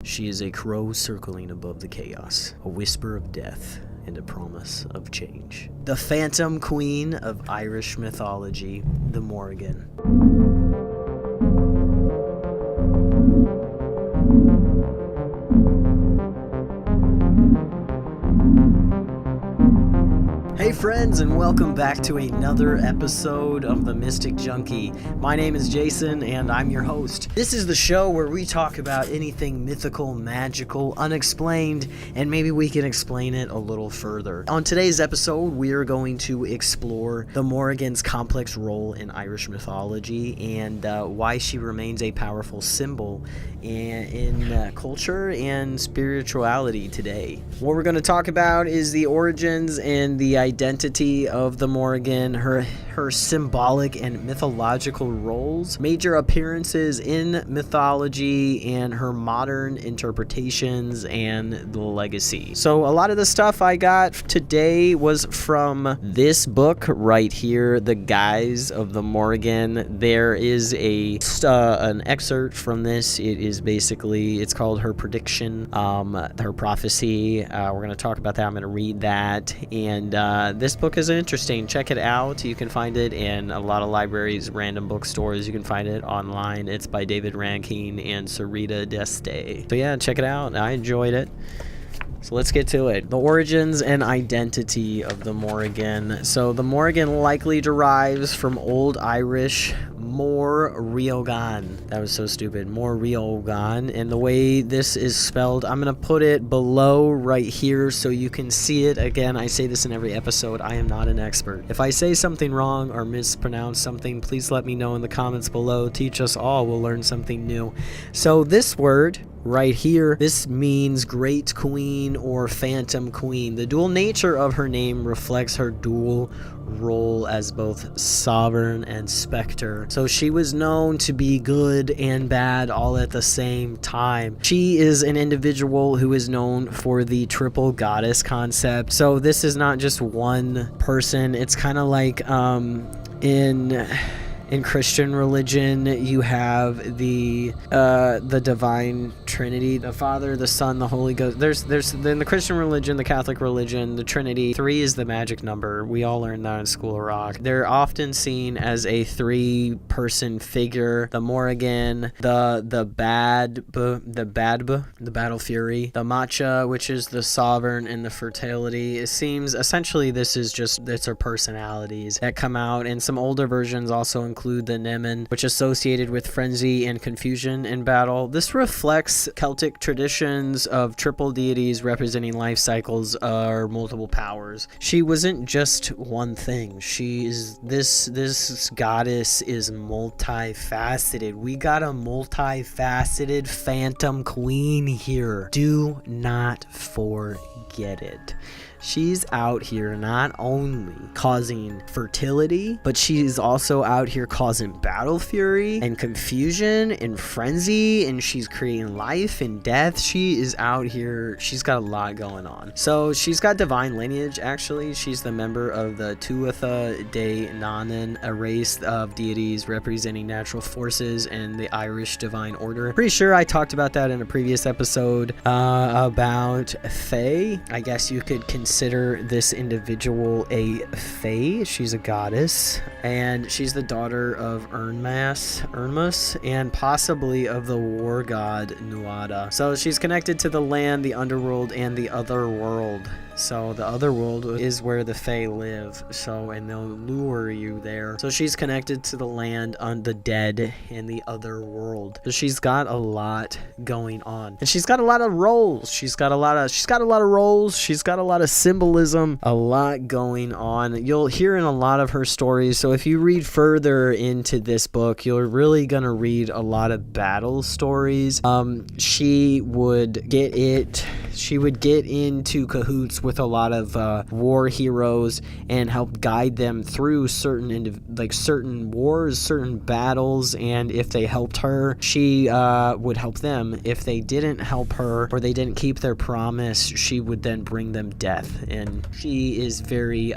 She is a crow circling above the chaos, a whisper of death and a promise of change. The Phantom Queen of Irish mythology, the Morrigan. Hey friends, and welcome back to another episode of the Mystic Junkie. My name is Jason, and I'm your host. This is the show where we talk about anything mythical, magical, unexplained, and maybe we can explain it a little further. On today's episode, we are going to explore the Morrigan's complex role in Irish mythology and why she remains a powerful symbol in culture and spirituality today. What we're going to talk about is the origins and the identity of the Morrigan, her symbolic and mythological roles, major appearances in mythology, and her modern interpretations and the legacy. So a lot of the stuff I got today was from this book right here, The Guise of the Morrigan. There is an excerpt from this. It is basically, it's called Her Prediction, her prophecy. We're going to talk about that. I'm going to read that. And this book is interesting. Check it out. You can find it in a lot of libraries, random bookstores. You can find it online. It's by David Rankine and Sarita Deste. So yeah, check it out. I enjoyed it. So let's get to it. The origins and identity of the Morrigan. So the Morrigan likely derives from Old Irish Morrígan. That was so stupid. Morrígan. And the way this is spelled, I'm going to put it below right here so you can see it. Again, I say this in every episode. I am not an expert. If I say something wrong or mispronounce something, please let me know in the comments below. Teach us all. We'll learn something new. So this word right here, this means great queen or phantom queen. The dual nature of her name reflects her dual role as both sovereign and specter. So she was known to be good and bad all at the same time. She is an individual who is known for the triple goddess concept. So this is not just one person. It's kind of like in Christian religion, you have the divine Trinity, the Father, the Son, the Holy Ghost. There's in the Christian religion, the Catholic religion, the Trinity. 3 is the magic number. We all learned that in School of Rock. They're often seen as a 3-person figure. The Morrigan, the Battle Fury, the Matcha, which is the Sovereign, and the Fertility. It seems essentially this is just, it's her personalities that come out, and some older versions also include the Nemen, which is associated with frenzy and confusion in battle. This reflects Celtic traditions of triple deities representing life cycles or multiple powers. She wasn't just one thing. This goddess is multifaceted. We got a multifaceted phantom queen here. Do not forget it. She's out here not only causing fertility, but she's also out here causing battle fury and confusion and frenzy, and she's creating life and death. She is out here. She's got a lot going on. So she's got divine lineage, actually. She's the member of the Tuatha De Danann, a race of deities representing natural forces and the Irish divine order. Pretty sure I talked about that in a previous episode about Fae. I guess you could consider this individual a fae. She's a goddess, and she's the daughter of Ernmas, and possibly of the war god Nuada. So she's connected to the land, the underworld, and the other world. So the other world is where the Fae live. So, and they'll lure you there. So she's connected to the land, on the dead, and the other world. So she's got a lot going on, and she's got a lot of roles. She's got a lot of roles. She's got a lot of symbolism, a lot going on. You'll hear in a lot of her stories. So if you read further into this book, you're really gonna read a lot of battle stories. She would get it. She would get into cahoots with a lot of war heroes and help guide them through certain wars, certain battles, and if they helped her, she would help them. If they didn't help her or they didn't keep their promise, she would then bring them death. And she is very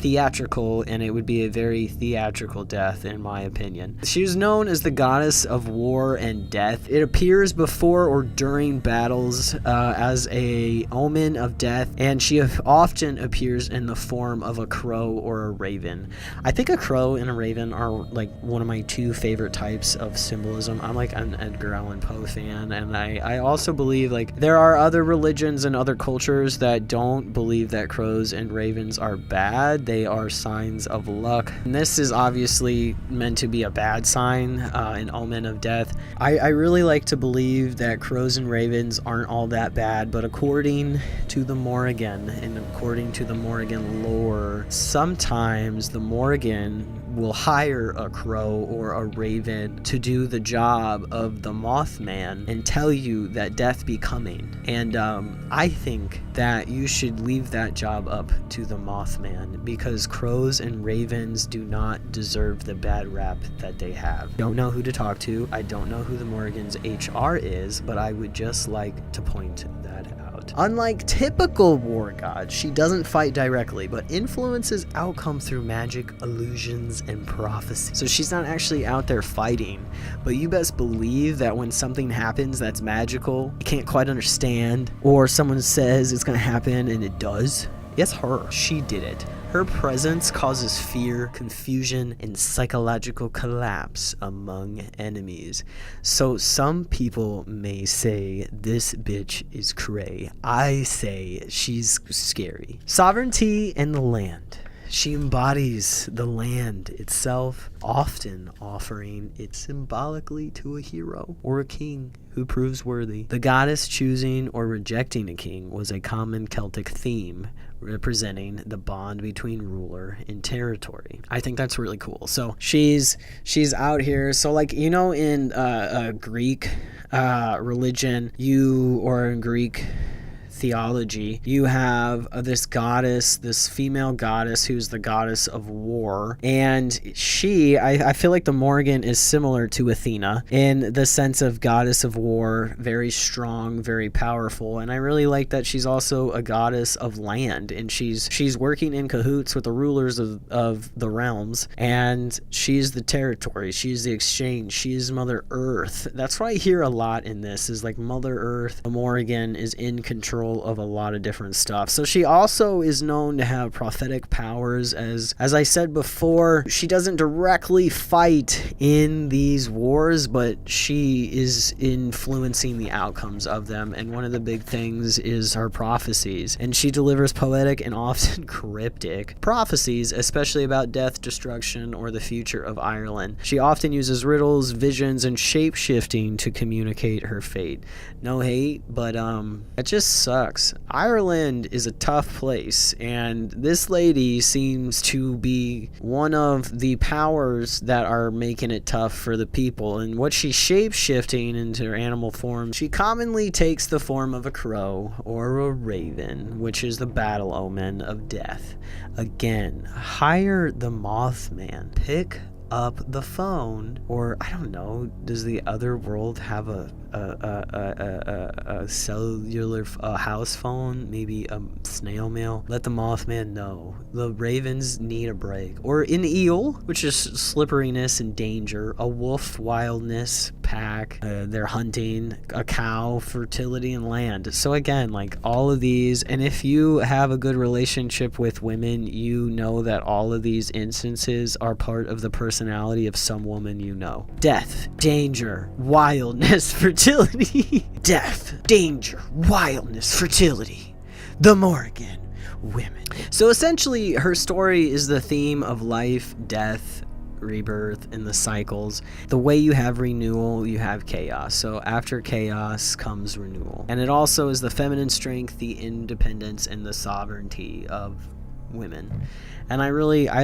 theatrical, and it would be a very theatrical death in my opinion. She is known as the goddess of war and death. It appears before or during battles as a omen of death, and she often appears in the form of a crow or a raven. I think a crow and a raven are like one of my two favorite types of symbolism. I'm like an Edgar Allan Poe fan, and I also believe like there are other religions and other cultures that don't believe that crows and ravens are bad. They are signs of luck, and this is obviously meant to be a bad sign, an omen of death. I really like to believe that crows and ravens aren't all that bad, but according to the Morrigan and according to the Morrigan lore, sometimes the Morrigan will hire a crow or a raven to do the job of the Mothman and tell you that death be coming. And I think that you should leave that job up to the Mothman, because crows and ravens do not deserve the bad rap that they have. Don't know who to talk to. I don't know who the Morrigan's HR is, but I would just like to point that out. Unlike typical war gods, she doesn't fight directly, but influences outcome through magic, illusions, and prophecy. So she's not actually out there fighting, but you best believe that when something happens that's magical, you can't quite understand, or someone says it's gonna happen and it does, it's her. She did it. Her presence causes fear, confusion, and psychological collapse among enemies. So some people may say this bitch is cray. I say she's scary. Sovereignty and the land. She embodies the land itself, often offering it symbolically to a hero or a king who proves worthy. The goddess choosing or rejecting a king was a common Celtic theme, representing the bond between ruler and territory. I think that's really cool. So she's out here. So like, you know, in Greek religion, or in Greek theology, you have this goddess, this female goddess who's the goddess of war, and I feel like the Morrigan is similar to Athena in the sense of goddess of war, very strong, very powerful, and I really like that she's also a goddess of land, and she's working in cahoots with the rulers of the realms, and she's the territory, she's the exchange, she's Mother Earth. That's what I hear a lot in this, is like Mother Earth, the Morrigan is in control of a lot of different stuff. So she also is known to have prophetic powers. As I said before, she doesn't directly fight in these wars, but she is influencing the outcomes of them, and one of the big things is her prophecies, and she delivers poetic and often cryptic prophecies, especially about death, destruction, or the future of Ireland. She often uses riddles, visions, and shape-shifting to communicate her fate. No hate, but it just sucks. Ireland is a tough place, and this lady seems to be one of the powers that are making it tough for the people. And what she's shape-shifting into her animal form, she commonly takes the form of a crow or a raven, which is the battle omen of death. Again, hire the Mothman. Pick up the phone, or I don't know, does the other world have a cellular house phone, maybe a snail mail? Let the Mothman know. The ravens need a break. Or an eel, which is slipperiness and danger. A wolf, wildness, pack, they're hunting. A cow, fertility and land. So again, like all of these, and if you have a good relationship with women, you know that all of these instances are part of the personality of some woman you know. Death, danger, wildness, fertility. Death, danger, wildness, fertility. The Morrigan women. So essentially, her story is the theme of life, death, rebirth, and the cycles. The way you have renewal, you have chaos. So after chaos comes renewal. And it also is the feminine strength, the independence, and the sovereignty of women. And I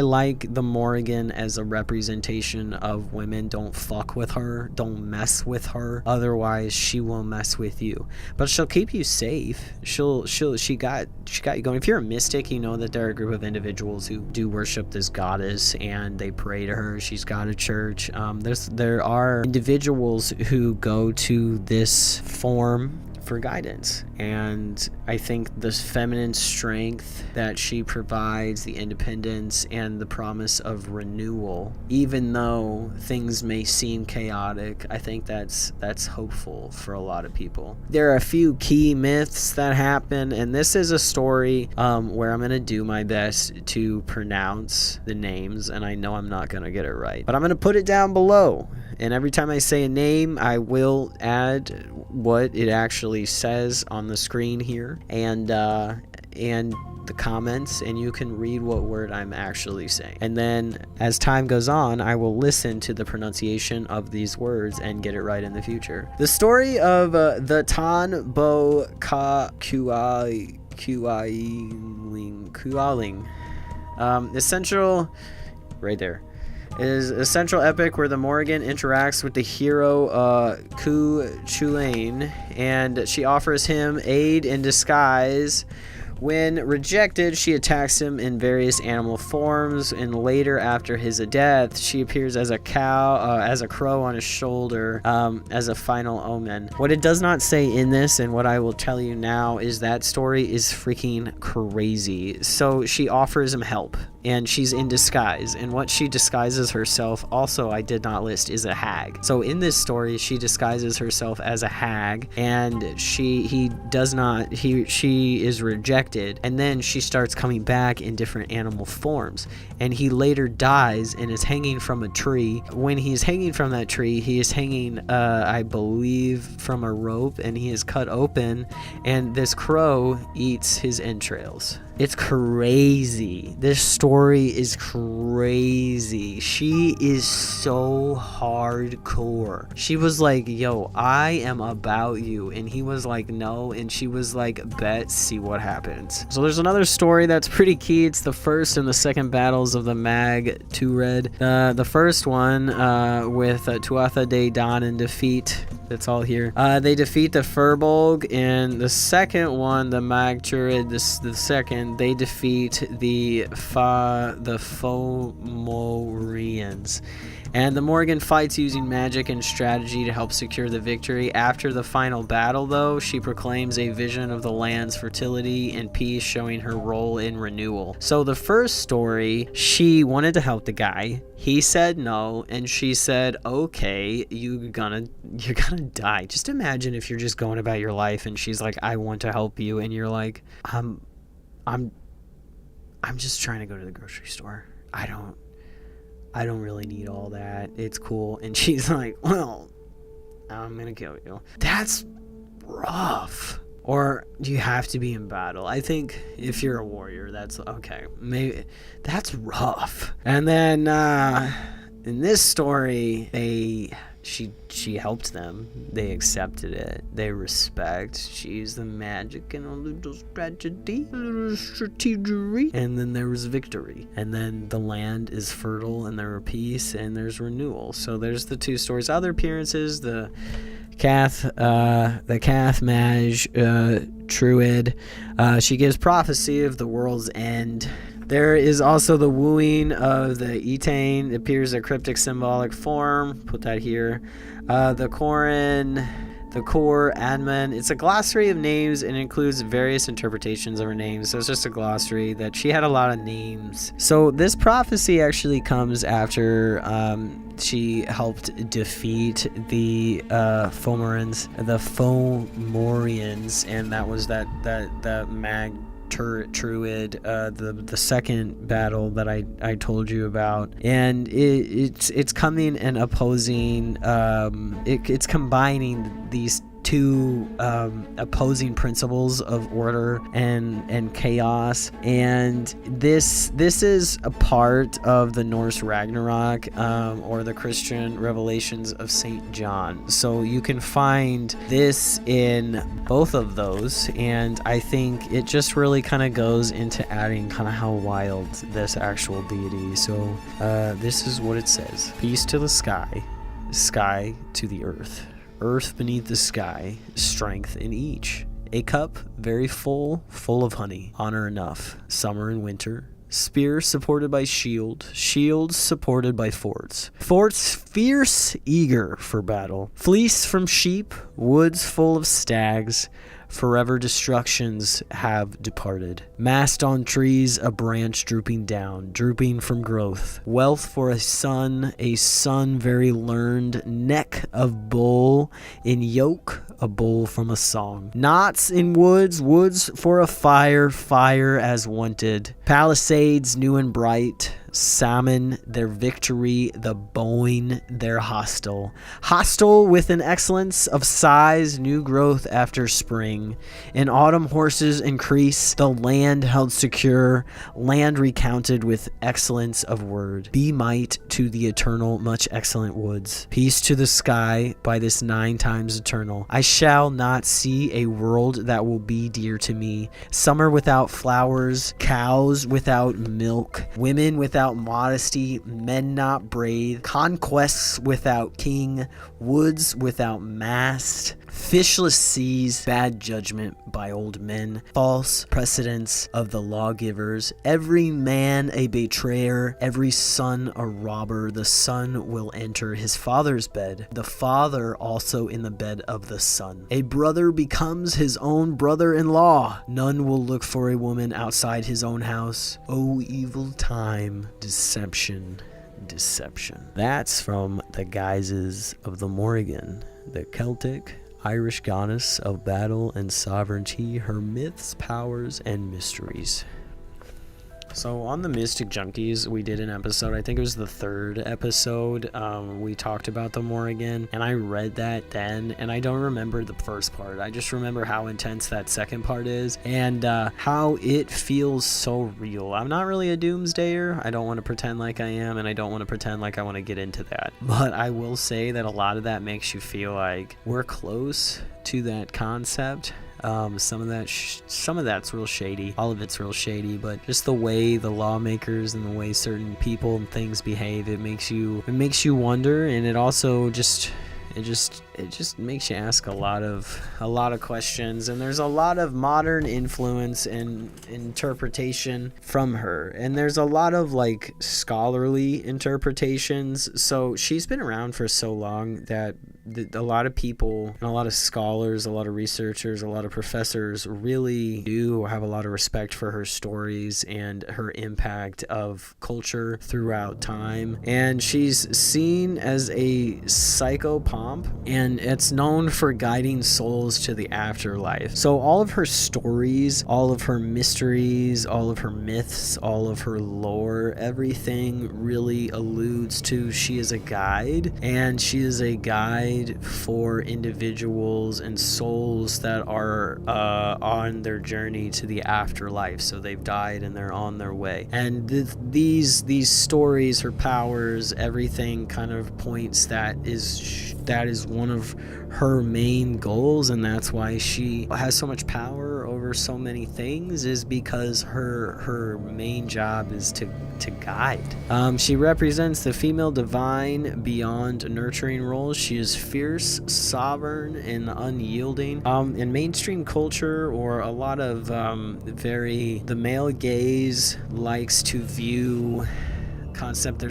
like the Morrigan as a representation of women. Don't fuck with her. Don't mess with her. Otherwise, she will mess with you. But she'll keep you safe. She got you going. If you're a mystic, you know that there are a group of individuals who do worship this goddess and they pray to her. She's got a church. There are individuals who go to this form for guidance, and I think the feminine strength that she provides, the independence and the promise of renewal, even though things may seem chaotic, I think that's hopeful for a lot of people. There are a few key myths that happen, and this is a story where I'm gonna do my best to pronounce the names, and I know I'm not gonna get it right, but I'm gonna put it down below. And every time I say a name, I will add what it actually says on the screen here, and the comments, and you can read what word I'm actually saying. And then as time goes on, I will listen to the pronunciation of these words and get it right in the future. The story of the Tan Bo Ka Kualing. Essential, right there, is a central epic where the Morrigan interacts with the hero Ku Chulain, and she offers him aid in disguise. When rejected, she attacks him in various animal forms, and later, after his death, she appears as a cow, as a crow on his shoulder, as a final omen. What it does not say in this, and what I will tell you now, is that story is freaking crazy. So she offers him help, and she's in disguise, and what she disguises herself, also I did not list, is a hag. So in this story, she disguises herself as a hag, and she is rejected. And then she starts coming back in different animal forms, and he later dies and is hanging from a tree. When he's hanging from that tree, he is hanging I believe from a rope, and he is cut open, and this crow eats his entrails. It's crazy. This story is crazy. She is so hardcore. She was like, yo, I am about you. And he was like, no. And she was like, bet, see what happens. So there's another story that's pretty key. It's the first and the second battles of the Mag Tured. The first one with Tuatha De Dan in defeat. That's all here. They defeat the Furbolg. And the second one, the Mag Tured, the second, they defeat the Fomorians. And the Morrigan fights using magic and strategy to help secure the victory. After the final battle, though, she proclaims a vision of the land's fertility and peace, showing her role in renewal. So the first story, she wanted to help the guy. He said no, and she said, okay, you're gonna die. Just imagine if you're just going about your life and she's like, I want to help you, and you're like, I'm just trying to go to the grocery store. I don't really need all that. It's cool. And she's like, well, I'm gonna kill you. That's rough. Or do you have to be in battle? I think if you're a warrior, that's okay. Maybe that's rough. And then in this story, she helped them. They accepted it. They respect. She's the magic and a little strategy, and then there was victory. And then the land is fertile, and there are peace, and there's renewal. So there's the two stories. Other appearances, the Cath Maj Truid. She gives prophecy of the world's end. There is also the wooing of the Etain. It appears a cryptic symbolic form. Put that here. The Koran, the Kor Adman. It's a glossary of names and includes various interpretations of her names. So it's just a glossary that she had a lot of names. So this prophecy actually comes after she helped defeat the Fomorians, and that was that Mag Truid, the second battle that I told you about, and it's coming and opposing. It's combining these two opposing principles of order and chaos. And this is a part of the Norse Ragnarok, or the Christian revelations of Saint John. So you can find this in both of those, and I think it just really kind of goes into adding kind of how wild this actual deity. So this is what it says: peace to the sky, sky to the earth, earth beneath the sky, strength in each. A cup very full, full of honey, honor enough, summer and winter. Spear supported by shield, shields supported by forts. Forts fierce, eager for battle. Fleece from sheep, woods full of stags. Forever destructions have departed. Mast on trees, a branch drooping down, drooping from growth. Wealth for a son very learned. Neck of bull, in yoke, a bull from a song. Knots in woods, woods for a fire, fire as wanted. Palisades new and bright. Salmon, their victory, the bowing, their hostile. Hostile with an excellence of size, new growth after spring. In autumn horses increase, the land held secure, land recounted with excellence of word. Be might to the eternal, much excellent woods. Peace to the sky, by this 9 times eternal. I shall not see a world that will be dear to me. Summer without flowers, cows without milk, women without modesty, men not brave, conquests without king, woods without mast, fishless seas, bad judgment by old men, false precedents of the lawgivers, every man a betrayer, every son a robber. The son will enter his father's bed, the father also in the bed of the son. A brother becomes his own brother-in-law. None will look for a woman outside his own house. O evil time, deception, deception. That's from the guises of the Morrigan, the Celtic Irish goddess of battle and sovereignty, her myths, powers, and mysteries. So on the Mystic Junkies, we did an episode, I think it was the 3rd episode, we talked about the Morrigan, and I read that then, and I don't remember the first part. I just remember how intense that second part is, and how it feels so real. I'm not really a doomsdayer. I don't want to pretend like I am, and I don't want to pretend like I want to get into that. But I will say that a lot of that makes you feel like we're close to that concept. Some of that's real shady. All of it's real shady, but just the way the lawmakers and the way certain people and things behave, it makes you wonder, and it also just makes you ask a lot of questions. And there's a lot of modern influence and interpretation from her, and there's a lot of like scholarly interpretations. So she's been around for so long that a lot of people and a lot of scholars, a lot of researchers, a lot of professors really do have a lot of respect for her stories and her impact of culture throughout time. And she's seen as a psychopomp, and it's known for guiding souls to the afterlife. So all of her stories, all of her mysteries, all of her myths, all of her lore, everything really alludes to she is a guide, and she is a guide for individuals and souls that are on their journey to the afterlife. So they've died and they're on their way. And these stories, her powers, everything kind of points that is one of her main goals, and that's why she has so much power over so many things, is because her main job is to guide. She represents the female divine beyond nurturing roles. She is fierce, sovereign, and unyielding. In mainstream culture, or a lot of the male gaze likes to view concept.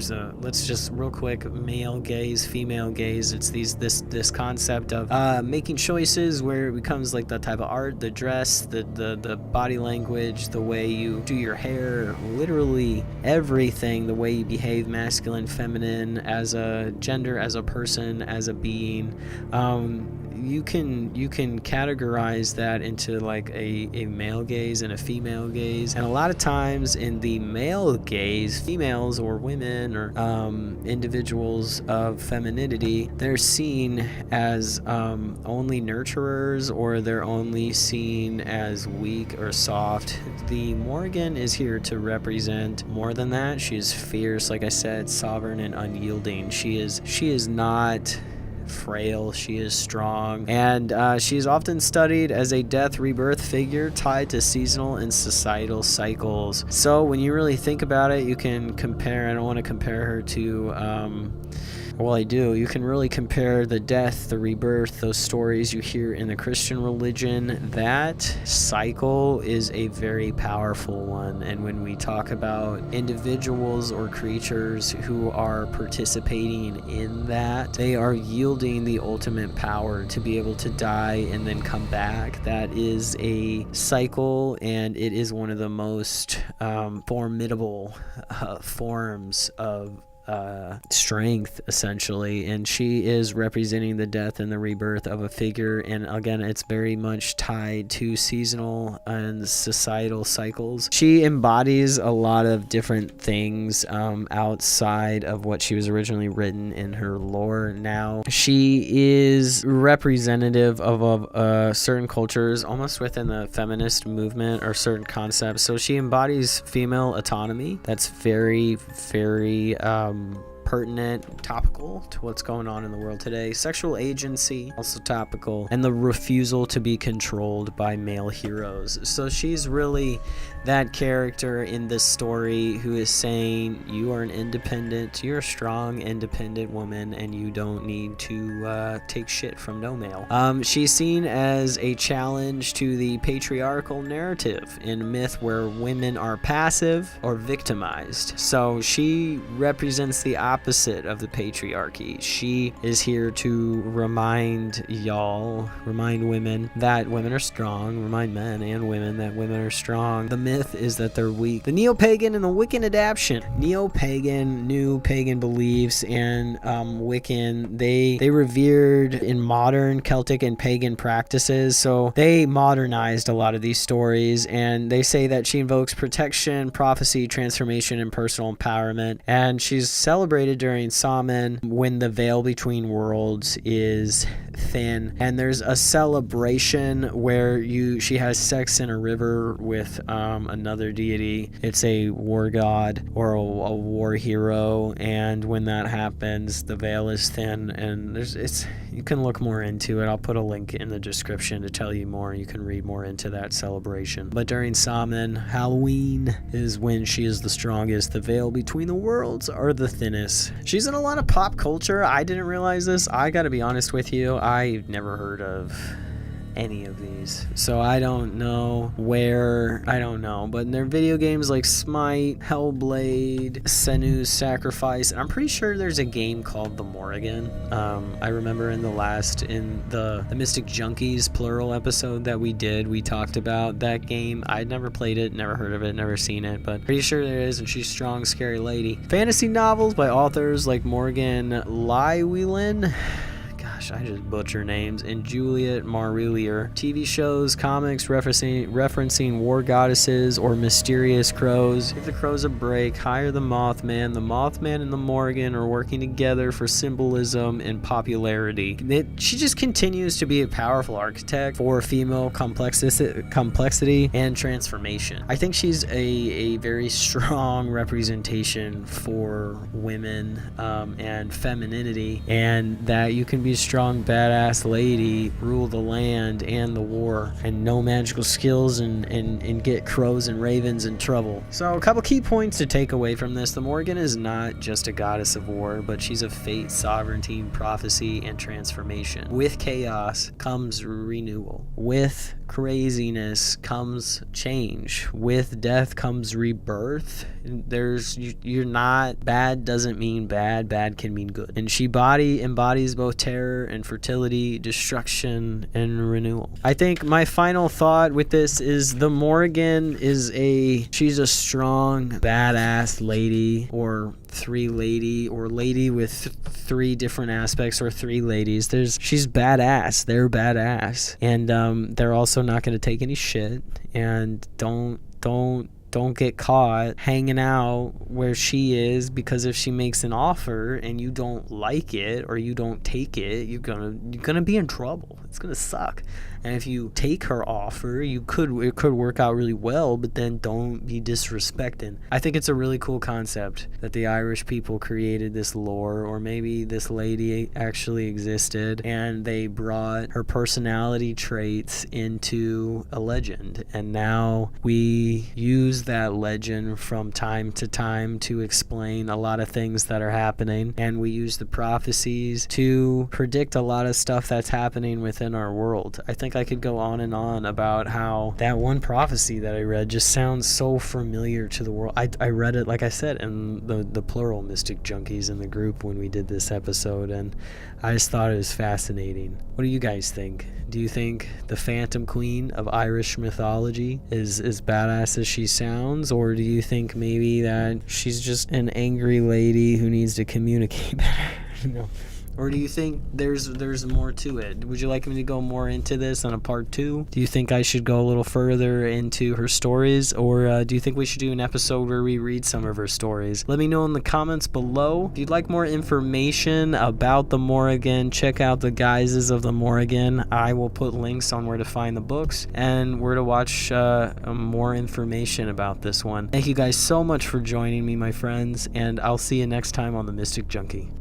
Let's just real quick, male gaze, female gaze. It's this concept of making choices where it becomes like the type of art, the dress, the body language, the way you do your hair, literally everything, the way you behave, masculine, feminine, as a gender, as a person, as a being. you can categorize that into like a male gaze and a female gaze. And a lot of times in the male gaze, females or women or individuals of femininity, they're seen as only nurturers, or they're only seen as weak or soft. The Morrigan is here to represent more than that. She is fierce, like I said, sovereign and unyielding. She is not frail, she is strong, and she is often studied as a death rebirth figure tied to seasonal and societal cycles. So when you really think about it, you can compare, I don't want to compare her to well, I do. You can really compare the death, the rebirth, those stories you hear in the Christian religion. That cycle is a very powerful one. And when we talk about individuals or creatures who are participating in that, they are yielding the ultimate power to be able to die and then come back. That is a cycle, and it is one of the most formidable forms of strength, essentially. And she is representing the death and the rebirth of a figure, and again, it's very much tied to seasonal and societal cycles. She embodies a lot of different things outside of what she was originally written in her lore. Now she is representative of certain cultures, almost within the feminist movement, or certain concepts. So she embodies female autonomy. That's very, very pertinent, topical to what's going on in the world today. Sexual agency, also topical, and the refusal to be controlled by male heroes. So she's really that character in this story who is saying, you are an independent, you're a strong, independent woman, and you don't need to take shit from no male. She's seen as a challenge to the patriarchal narrative in myth, where women are passive or victimized. So she represents the opposite of the patriarchy. She is here to remind women that women are strong, remind men and women that women are strong. The myth is that they're weak. The neo-pagan and the Wiccan adaptation. Neo-pagan, new pagan beliefs, and Wiccan, they revered in modern Celtic and pagan practices. So they modernized a lot of these stories, and they say that she invokes protection, prophecy, transformation, and personal empowerment. And she's celebrated during Samhain, when the veil between worlds is thin, and there's a celebration where she has sex in a river with another deity. It's a war god or a war hero, and when that happens, the veil is thin, and you can look more into it. I'll put a link in the description to tell you more. You can read more into that celebration. But during Samhain, Halloween, is when she is the strongest. The veil between the worlds are the thinnest. She's in a lot of pop culture. I didn't realize this. I gotta be honest with you, I've never heard of any of these, so I don't know, but in their video games like Smite, Hellblade, Senu's Sacrifice, and I'm pretty sure there's a game called the Morrigan. I remember in the Mystic Junkies plural episode that we did, we talked about that game. I'd never played it, never heard of it, never seen it, but pretty sure there is, and she's a strong, scary lady. Fantasy novels by authors like Morgan Llewellyn, I just butcher names, and Juliet Marillier. TV shows, comics referencing war goddesses or mysterious crows. Give the crows a break. Hire the Mothman. The Mothman and the Morrigan are working together for symbolism and popularity. She just continues to be a powerful architect for female complexity and transformation. I think she's a very strong representation for women and femininity, and that you can be strong, badass lady, rule the land and the war, and know magical skills, and get crows and ravens in trouble. So a couple key points to take away from this. The Morrigan is not just a goddess of war, but she's of fate, sovereignty, prophecy, and transformation. With chaos comes renewal. With craziness comes change. With death comes rebirth. You're not, bad doesn't mean bad, bad can mean good. And she embodies both terror and fertility, destruction and renewal. I think my final thought with this is the Morrigan she's a strong, badass lady, or three lady, or lady with three different aspects, or three ladies. She's badass. They're badass, and they're also not going to take any shit, and don't get caught hanging out where she is, because if she makes an offer and you don't like it or you don't take it, you're gonna be in trouble. It's gonna suck. And if you take her offer, it could work out really well, but then don't be disrespecting. I think it's a really cool concept that the Irish people created this lore, or maybe this lady actually existed and they brought her personality traits into a legend, and now we use that legend from time to time to explain a lot of things that are happening, and we use the prophecies to predict a lot of stuff that's happening within our world. I think I could go on and on about how that one prophecy that I read just sounds so familiar to the world. I read it, like I said, in the plural Mystic Junkies in the group when we did this episode, and I just thought it was fascinating. What do you guys think? Do you think the Phantom Queen of Irish mythology is as badass as she sounds, or do you think maybe that she's just an angry lady who needs to communicate better? No. Or do you think there's more to it? Would you like me to go more into this on a part 2? Do you think I should go a little further into her stories? Or do you think we should do an episode where we read some of her stories? Let me know in the comments below. If you'd like more information about the Morrigan, check out the Guises of the Morrigan. I will put links on where to find the books and where to watch more information about this one. Thank you guys so much for joining me, my friends, and I'll see you next time on the Mystic Junkie.